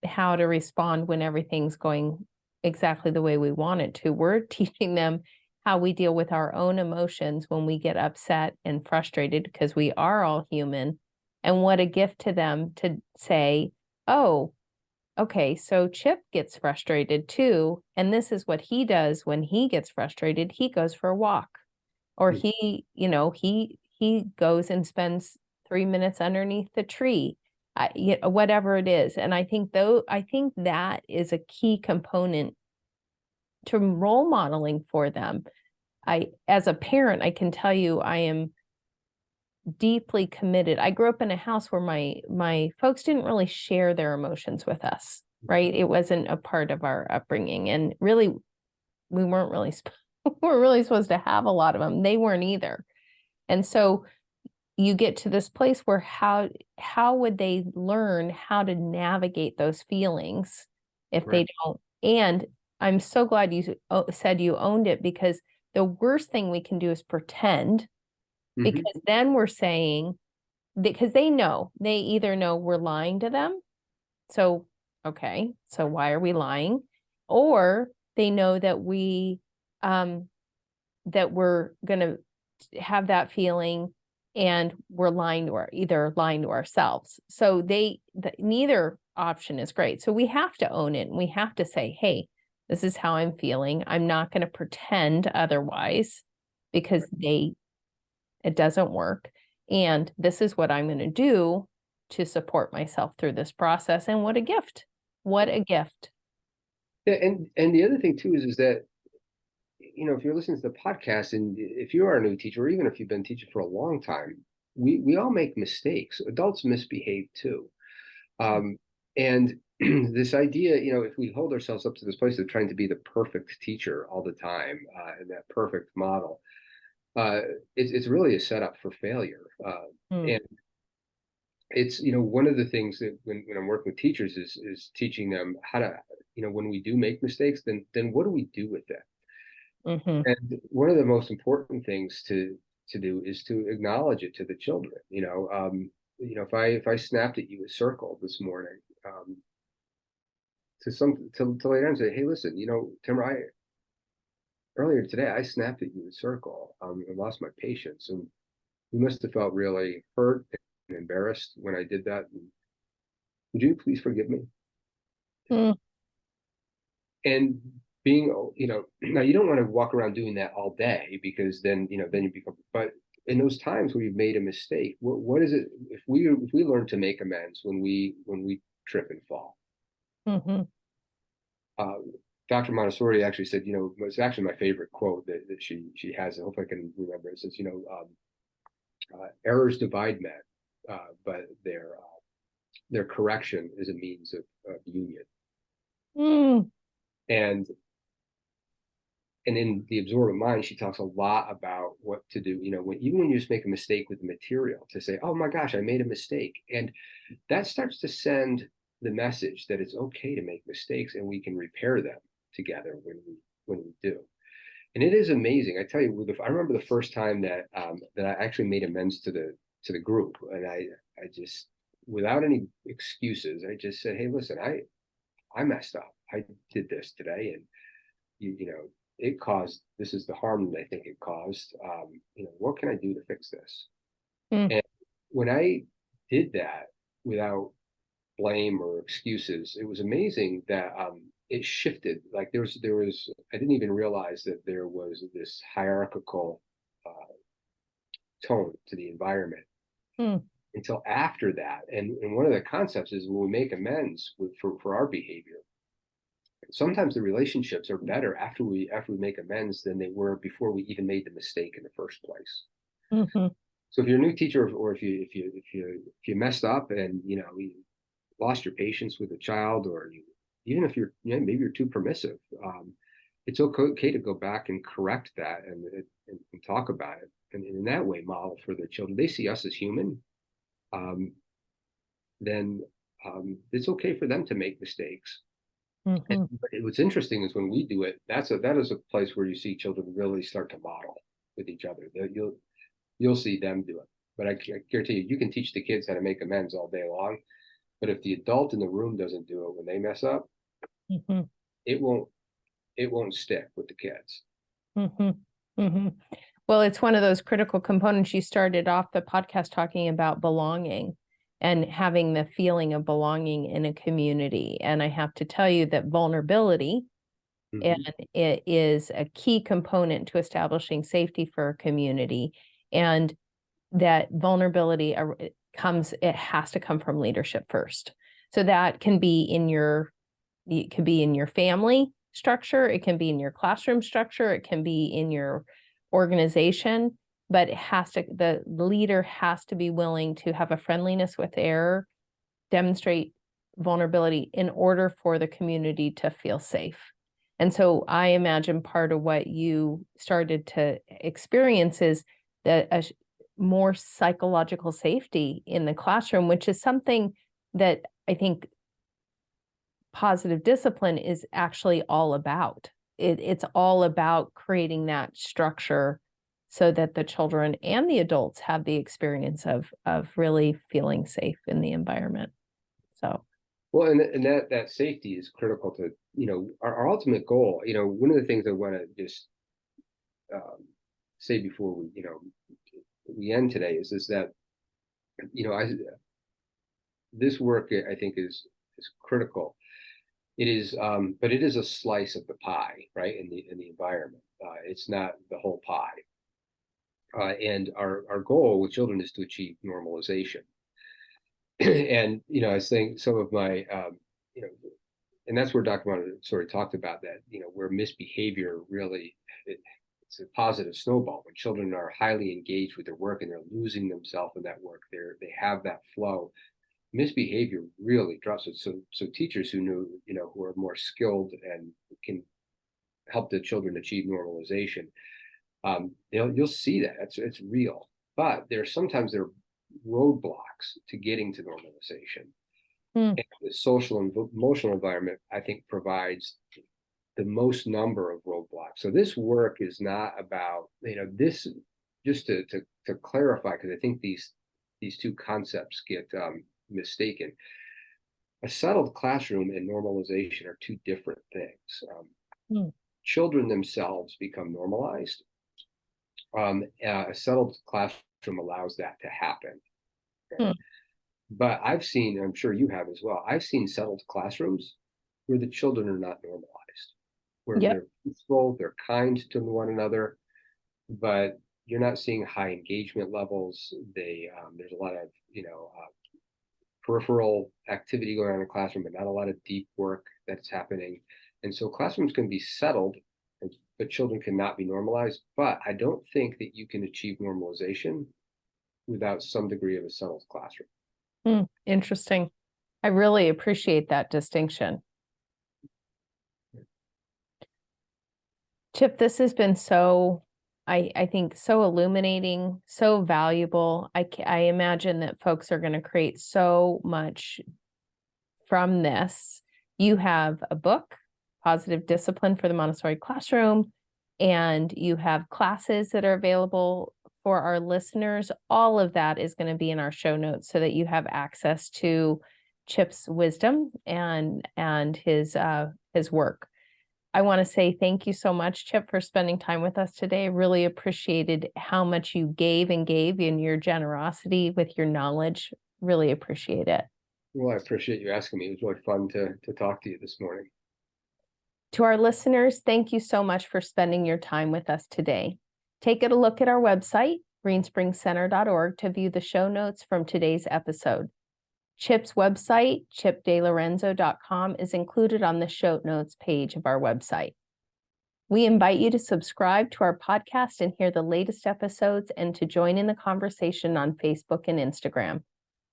how to respond when everything's going exactly the way we want it to. We're teaching them how we deal with our own emotions when we get upset and frustrated, because we are all human. And what a gift to them to say, oh, okay, so Chip gets frustrated too. And this is what he does when he gets frustrated. He goes for a walk, or Hmm. he goes and spends 3 minutes underneath the tree, whatever it is. And I think that is a key component to role modeling for them. As a parent, I can tell you, I am deeply committed. I grew up in a house where my folks didn't really share their emotions with us, right? It wasn't a part of our upbringing, and really, we weren't really we're really supposed to have a lot of them. They weren't either. And so you get to this place where how would they learn how to navigate those feelings if Right. they don't? And I'm so glad you said you owned it, because the worst thing we can do is pretend, Hmm. because then we're saying, because they either know we're lying to them. So, okay, so why are we lying? Or they know um, that we're going to have that feeling, and we're either lying to ourselves. So neither option is great. So we have to own it, and we have to say, hey, this is how I'm feeling. I'm not going to pretend otherwise, because it doesn't work. And this is what I'm going to do to support myself through this process. And what a gift. What a gift. Yeah, and the other thing too is that, if you're listening to the podcast, and if you are a new teacher, or even if you've been teaching for a long time, we all make mistakes. Adults misbehave too. And this idea, if we hold ourselves up to this place of trying to be the perfect teacher all the time, and that perfect model, uh, it's really a setup for failure. Mm. And it's, one of the things that when I'm working with teachers is teaching them how to, when we do make mistakes, then what do we do with it? Hmm. And one of the most important things to do is to acknowledge it to the children. If I snapped at you a circle this morning, to later on say, hey, listen, Tamara, earlier today I snapped at you a circle, and lost my patience, and you must have felt really hurt and embarrassed when I did that. And would you please forgive me? Mm. And being, now you don't want to walk around doing that all day, because then you become, but in those times where you've made a mistake, what is it, if we learn to make amends when we trip and fall? Hmm. uh, Dr. Montessori actually said, it's actually my favorite quote that she has. I hope I can remember it. It says, errors divide men, but their correction is a means of union. Mm. And in the absorbent mind, she talks a lot about what to do. Even when you just make a mistake with the material, to say, "Oh my gosh, I made a mistake," and that starts to send the message that it's okay to make mistakes, and we can repair them together when we do. And it is amazing. I tell you, I remember the first time that I actually made amends to to the group, and I just, without any excuses, I just said, hey, listen, I messed up. I did this today, and you know, it caused, this is the harm that I think it caused. You know, what can I do to fix this? Mm. And when I did that without blame or excuses, it was amazing that it shifted. Like there was, I didn't even realize that there was this hierarchical tone to the environment Mm. until after that. And one of the concepts is when we make amends for our behavior, sometimes the relationships are better after we make amends than they were before we even made the mistake in the first place. Mm-hmm. So if you're a new teacher, or if you messed up and you lost your patience with a child, or even if you're, you know, maybe you're too permissive, it's okay to go back and correct that, and talk about it, and in that way model for the children. They see us as human, then it's okay for them to make mistakes. Mm-hmm. And what's interesting is when we do it, that is a place where you see children really start to model with each other. You'll see them do it. But I guarantee you, you can teach the kids how to make amends all day long, but if the adult in the room doesn't do it when they mess up, Mm-hmm. it won't stick with the kids. Mm-hmm. Mm-hmm. Well, it's one of those critical components. You started off the podcast talking about belonging and having the feeling of belonging in a community. And I have to tell you that vulnerability, Mm-hmm. and it is a key component to establishing safety for a community. And that vulnerability it has to come from leadership first. So that can be it could be in your family structure, it can be in your classroom structure, it can be in your organization, but the leader has to be willing to have a friendliness with error, demonstrate vulnerability in order for the community to feel safe. And so I imagine part of what you started to experience is that more psychological safety in the classroom, which is something that I think positive discipline is actually all about. It's all about creating that structure so that the children and the adults have the experience of really feeling safe in the environment. So, well, and that safety is critical to, you know, our ultimate goal. You know, one of the things I want to just say before we end today is that, you know, this work I think is critical. It is, but it is a slice of the pie, right? In the environment, it's not the whole pie. And our goal with children is to achieve normalization. And you know, I was saying some of my, you know, and that's where Dr. Montessori talked about that. You know, where misbehavior really, it's a positive snowball. When children are highly engaged with their work and they're losing themselves in that work, they have that flow. Misbehavior really drops it. So teachers who who are more skilled and can help the children achieve normalization, you'll see that it's real. But sometimes there are roadblocks to getting to normalization. Hmm. And the social and emotional environment, I think, provides the most number of roadblocks. So this work is not about, you know, this, just to clarify, because I think these two concepts get mistaken. A settled classroom and normalization are two different things. Children themselves become normalized. A settled classroom allows that to happen. Okay? But I've seen, I'm sure you have as well, I've seen settled classrooms where the children are not normalized, where Yep. they're peaceful, they're kind to one another, but you're not seeing high engagement levels. There's a lot of, peripheral activity going on in the classroom, but not a lot of deep work that's happening. And so classrooms can be settled, but children cannot be normalized. But I don't think that you can achieve normalization without some degree of a settled classroom. Interesting. I really appreciate that distinction. Chip, this has been I think so illuminating, so valuable. I imagine that folks are going to create so much from this. You have a book, Positive Discipline for the Montessori Classroom, and you have classes that are available for our listeners, all of that is going to be in our show notes so that you have access to Chip's wisdom and his work. I want to say thank you so much, Chip, for spending time with us today. Really appreciated how much you gave and your generosity with your knowledge. Really appreciate it. Well, I appreciate you asking me. It was really fun to talk to you this morning. To our listeners, thank you so much for spending your time with us today. Take a look at our website, greenspringcenter.org, to view the show notes from today's episode. Chip's website, chipdelorenzo.com, is included on the show notes page of our website. We invite you to subscribe to our podcast and hear the latest episodes, and to join in the conversation on Facebook and Instagram.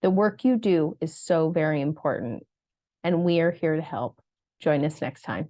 The work you do is so very important, and we are here to help. Join us next time.